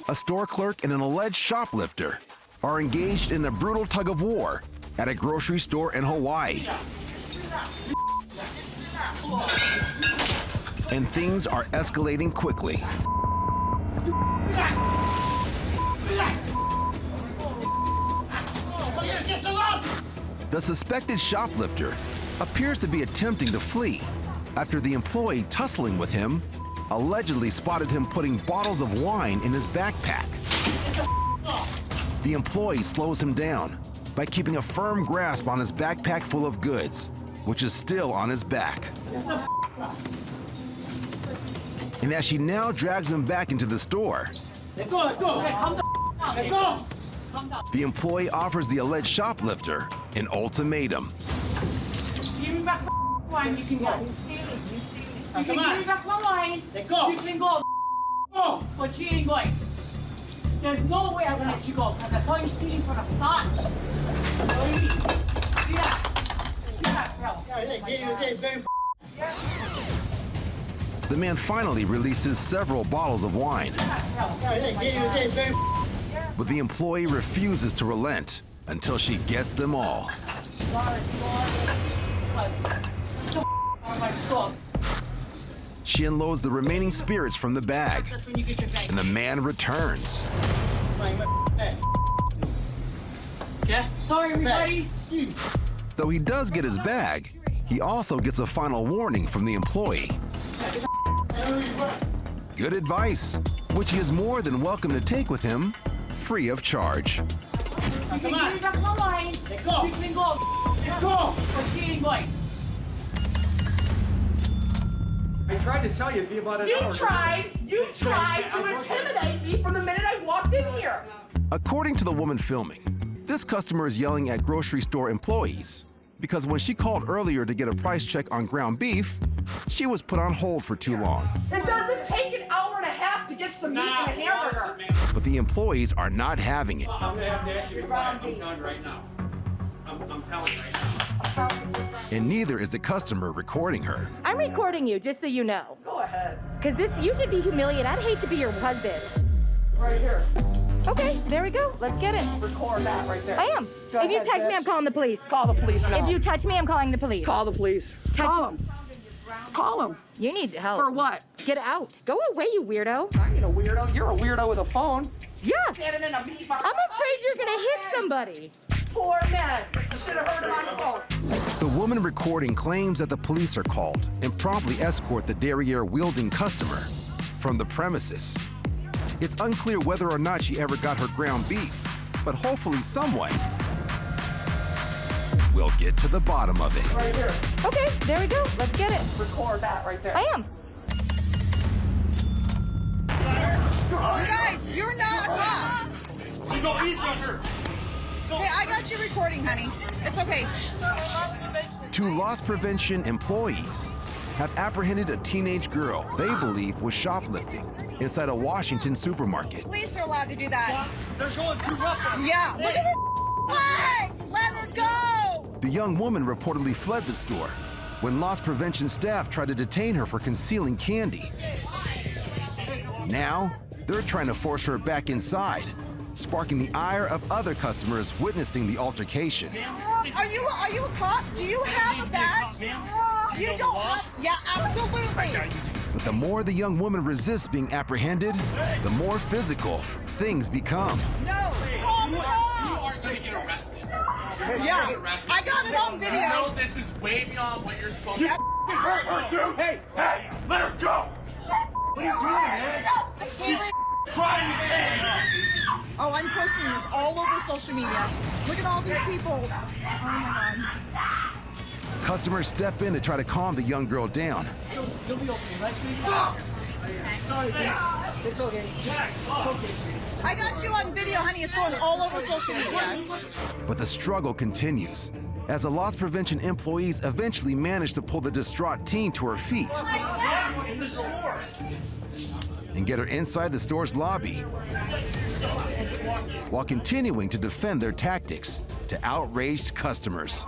A store clerk and an alleged shoplifter are engaged in a brutal tug of war at a grocery store in Hawaii. And things are escalating quickly. The suspected shoplifter appears to be attempting to flee after the employee tussling with him allegedly spotted him putting bottles of wine in his backpack. The employee slows him down by keeping a firm grasp on his backpack full of goods, which is still on his back. And as she now drags him back into the store, the employee offers the alleged shoplifter an ultimatum. Give me back my wine, you can go. You stealing. You can give me back my wine, you can go. But you ain't going. There's no way I'm gonna let you go, because I saw you stealing from the start. Lady, see that? See that, bro? The man finally releases several bottles of wine, but the employee refuses to relent until she gets them all. She unloads the remaining spirits from the bag, and the man returns. Okay, sorry everybody. Though he does get his bag, he also gets a final warning from the employee. Good advice, which he is more than welcome to take with him, free of charge. You can give me back my wine, you can go. But you ain't going. I tried to tell you about it. You tried to intimidate me from the minute I walked in here. According to the woman filming, this customer is yelling at grocery store employees because when she called earlier to get a price check on ground beef, she was put on hold for too long. It doesn't take an hour and a half to get some meat and a hamburger. But the employees are not having it. I'm gonna have to ask you to quiet. I'm telling right now. I'm telling right now. And neither is the customer recording her. I'm recording you, just so you know. Go ahead. Because you should be humiliated. I'd hate to be your husband. Right here. Okay, there we go. Let's get it. Record that right there. I am. Go If you ahead, touch me, bitch. I'm calling the police. Call the police now. If you touch me, I'm calling the police. Call the police. Call them. Call them. You need help. For what? Get out. Go away, you weirdo. I ain't a weirdo. You're a weirdo with a phone. Yeah. Standing in a meat market. I'm afraid you're gonna hit somebody. Poor man. You should have heard him on the phone. The woman recording claims that the police are called and promptly escort the derriere-wielding customer from the premises. It's unclear whether or not she ever got her ground beef, but hopefully someone will get to the bottom of it. Right here. Okay, there we go. Let's get it. Record that right there. I am. Guys, you're not wrong. You go easy on her. Hey, I got you recording, honey. It's okay. Two loss prevention employees have apprehended a teenage girl they believe was shoplifting inside a Washington supermarket. Police are allowed to do that. They're going too rough. Yeah. Look at her legs. Let her go. The young woman reportedly fled the store when loss prevention staff tried to detain her for concealing candy. Now, they're trying to force her back inside, sparking the ire of other customers witnessing the altercation. Are you a cop? Do you have a badge? You don't have. Yeah, absolutely. But the more the young woman resists being apprehended, the more physical things become. No. Call the You law. aren't going to get arrested. Yeah. I got it on You video. know this is way beyond what you're supposed to do. Hurt her, dude. Hey, let her go. What are you doing, man? She's crying in pain. Oh, I'm posting this all over social media. Look at all these people. Oh my God. Customers step in to try to calm the young girl down. You'll be okay, right, sweetie? Stop. Sorry, babe. It's okay. I got you on video, honey. It's going all over social media. But the struggle continues as the loss prevention employees eventually manage to pull the distraught teen to her feet In the store. and get her inside the store's lobby while continuing to defend their tactics to outraged customers.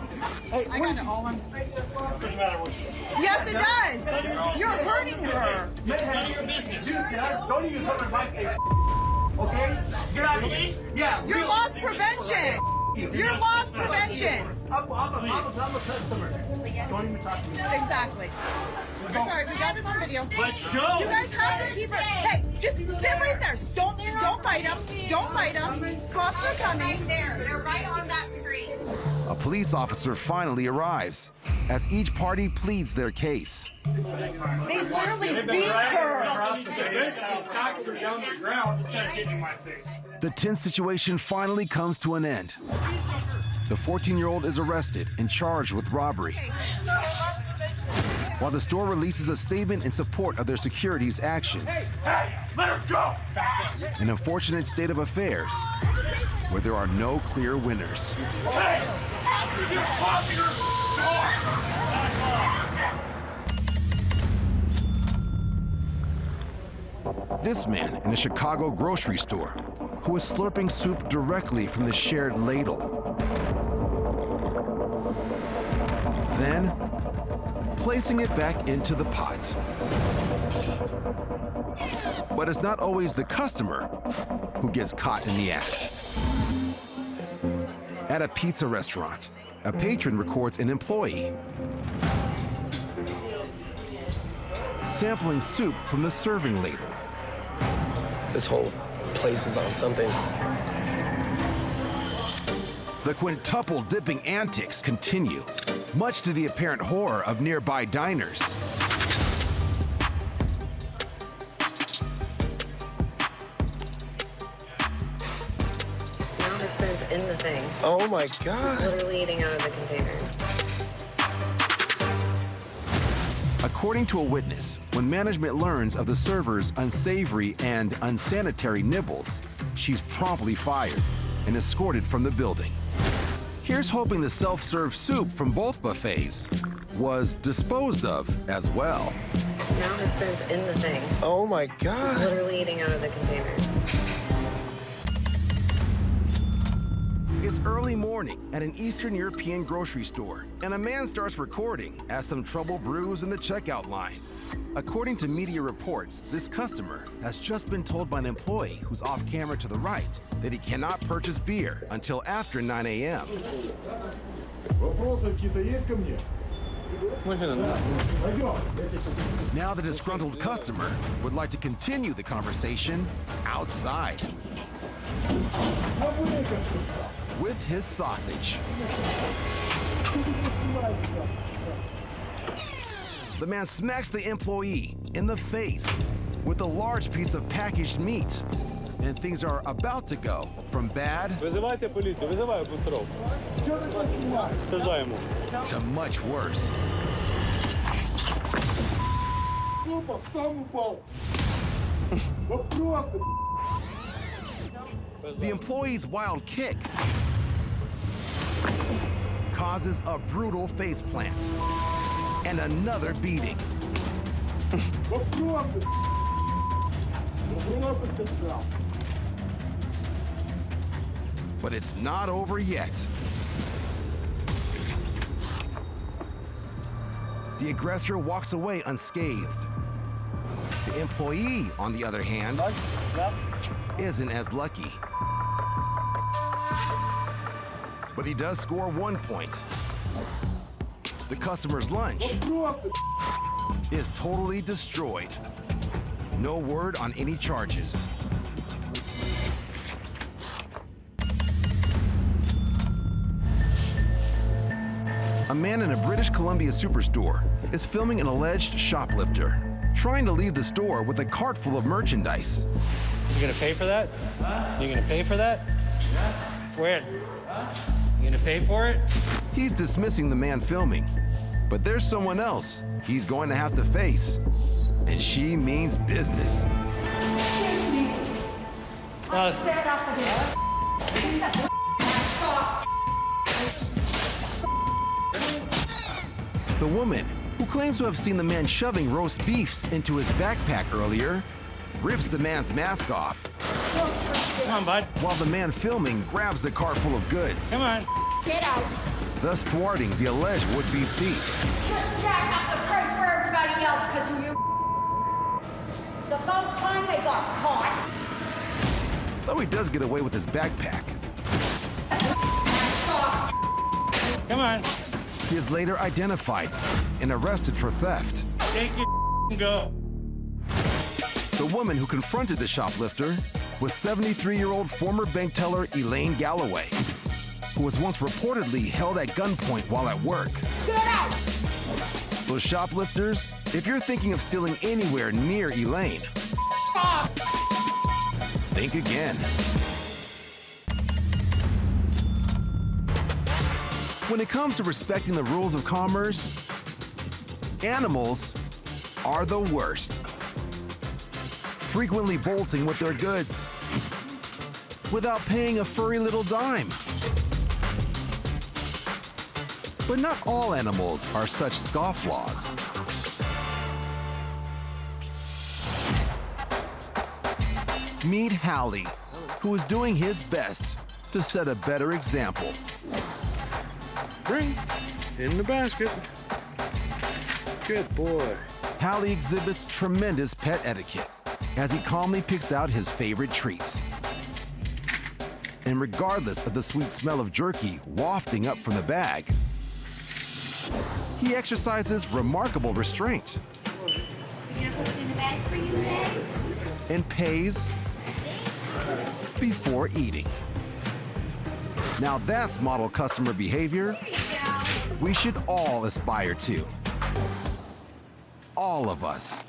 Hey, I got it all on. Doesn't matter what she says. Yes, it does. You're hurting her. None of your business. Dude, don't even come in my face. Okay? Get out of here. Yeah. You're loss prevention. You're loss prevention. I'm a customer. Don't even talk to me. Exactly. It's all right. We got it on video. Let's go. You guys have to keep it. Hey, just sit right there. Don't fight them. Don't fight them. Cops are coming. They're right on that street. A police officer finally arrives as each party pleads their case. They literally beat her. Tackled her down to the ground. This guy's getting in my face. The tense situation finally comes to an end. The 14-year-old is arrested and charged with robbery, while the store releases a statement in support of their security's actions. Hey, let her go. An unfortunate state of affairs where there are no clear winners. Hey, you're closing her door. This man in a Chicago grocery store who is slurping soup directly from the shared ladle. Then, placing it back into the pot. But it's not always the customer who gets caught in the act. At a pizza restaurant, a patron records an employee sampling soup from the serving ladle. This whole place is on something. The quintuple dipping antics continue, much to the apparent horror of nearby diners. Now her spoon's in the thing. Oh my God. Literally eating out of the container. According to a witness, when management learns of the server's unsavory and unsanitary nibbles, she's promptly fired and escorted from the building. Here's hoping the self-serve soup from both buffets was disposed of as well. Now her spoon's in the thing. Oh my God. Literally eating out of the container. It's early morning at an Eastern European grocery store, and a man starts recording as some trouble brews in the checkout line. According to media reports, this customer has just been told by an employee who's off camera to the right that he cannot purchase beer until after 9 a.m. Now the disgruntled customer would like to continue the conversation outside with his sausage. The man smacks the employee in the face with a large piece of packaged meat, and things are about to go from bad to much worse. The employee's wild kick causes a brutal face plant and another beating. But it's not over yet. The aggressor walks away unscathed. The employee, on the other hand, isn't as lucky. But he does score 1 point. The customer's lunch is totally destroyed. No word on any charges. A man in a British Columbia superstore is filming an alleged shoplifter trying to leave the store with a cart full of merchandise. You gonna pay for that? You gonna pay for that? When? You gonna pay for it? He's dismissing the man filming, but there's someone else he's going to have to face, and she means business. The woman, who claims to have seen the man shoving roast beefs into his backpack earlier, rips the man's mask off. Come on, bud. While the man filming grabs the cart full of goods. Come on. Get out. thus thwarting the alleged would-be thief. Just jack up the price for everybody else because of you. It's about time they got caught. Though he does get away with his backpack. Come on. He is later identified and arrested for theft. Take your and go. The woman who confronted the shoplifter was 73-year-old former bank teller Elaine Galloway, who was once reportedly held at gunpoint while at work. Get out! So shoplifters, if you're thinking of stealing anywhere near Elaine, think again. When it comes to respecting the rules of commerce, animals are the worst. Frequently bolting with their goods without paying a furry little dime. But not all animals are such scofflaws. Meet Hallie, who is doing his best to set a better example. Bring in the basket. Good boy. Hallie exhibits tremendous pet etiquette as he calmly picks out his favorite treats. And regardless of the sweet smell of jerky wafting up from the bag, he exercises remarkable restraint and pays before eating. Now that's model customer behavior we should all aspire to. All of us.